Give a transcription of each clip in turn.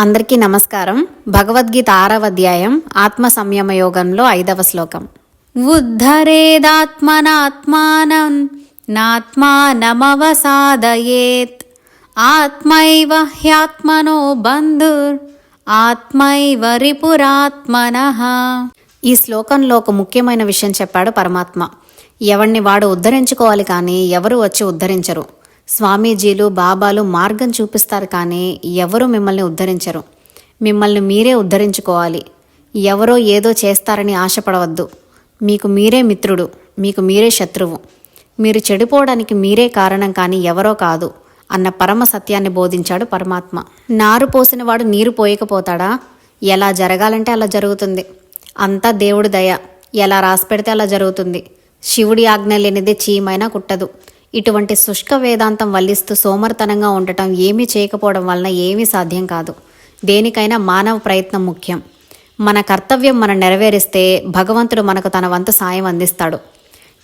అందరికీ నమస్కారం. భగవద్గీత 6వ అధ్యాయం ఆత్మ సంయమ యోగంలో 5వ శ్లోకం. ఉద్ధరేదాత్మనాత్మానం నాత్మానమవసాదయేత్ ఆత్మైవ హ్యాత్మనో బంధుర్ ఆత్మైవ రిపురాత్మనః. ఈ శ్లోకంలో ఒక ముఖ్యమైన విషయం చెప్పాడు పరమాత్మ. ఎవరిని వాడు ఉద్ధరించుకోవాలి కానీ ఎవరు వచ్చి ఉద్ధరించరు. స్వామీజీలు బాబాలు మార్గం చూపిస్తారు కానీ ఎవరు మిమ్మల్ని ఉద్ధరించరు. మిమ్మల్ని మీరే ఉద్ధరించుకోవాలి. ఎవరో ఏదో చేస్తారని ఆశపడవద్దు. మీకు మీరే మిత్రుడు, మీకు మీరే శత్రువు. మీరు చెడిపోవడానికి మీరే కారణం కానీ ఎవరో కాదు అన్న పరమ సత్యాన్ని బోధించాడు పరమాత్మ. నారు పోసినవాడు నీరు పోయకపోతాడా? ఎలా జరగాలంటే అలా జరుగుతుంది. అంతా దేవుడి దయ. ఎలా రాసిపెడితే అలా జరుగుతుంది. శివుడి ఆజ్ఞ లేనిదే చీమైనా కుట్టదు. ఇటువంటి శుష్క వేదాంతం వల్లిస్తూ సోమర్తనంగా ఉండటం, ఏమీ చేయకపోవడం వలన ఏమీ సాధ్యం కాదు. దేనికైనా మానవ ప్రయత్నం ముఖ్యం. మన కర్తవ్యం మనం నెరవేరిస్తే భగవంతుడు మనకు తన వంతు సాయం అందిస్తాడు.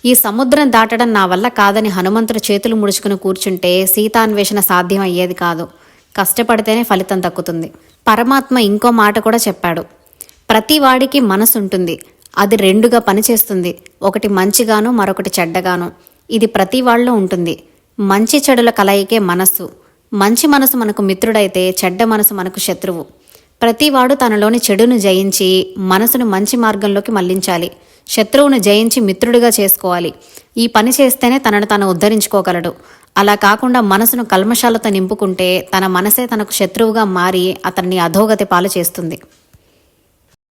ఈ సముద్రం దాటడం నా వల్ల కాదని హనుమంతుడు చేతులు ముడుచుకుని కూర్చుంటే సీతాన్వేషణ సాధ్యం అయ్యేది కాదు. కష్టపడితేనే ఫలితం దక్కుతుంది. పరమాత్మ ఇంకో మాట కూడా చెప్పాడు. ప్రతి వాడికి మనసు ఉంటుంది. అది రెండుగా పనిచేస్తుంది. ఒకటి మంచిగాను, మరొకటి చెడ్డగాను. ఇది ప్రతి వాళ్ళలో ఉంటుంది. మంచి చెడుల కలయికే మనస్సు. మంచి మనసు మనకు మిత్రుడైతే చెడ్డ మనసు మనకు శత్రువు. ప్రతివాడు తనలోని చెడును జయించి మనసును మంచి మార్గంలోకి మళ్లించాలి. శత్రువును జయించి మిత్రుడిగా చేసుకోవాలి. ఈ పని చేస్తేనే తనను తాను ఉద్ధరించుకోగలడు. అలా కాకుండా మనసును కల్మషాలతో నింపుకుంటే తన మనసే తనకు శత్రువుగా మారి అతన్ని అధోగతి పాలు చేస్తుంది.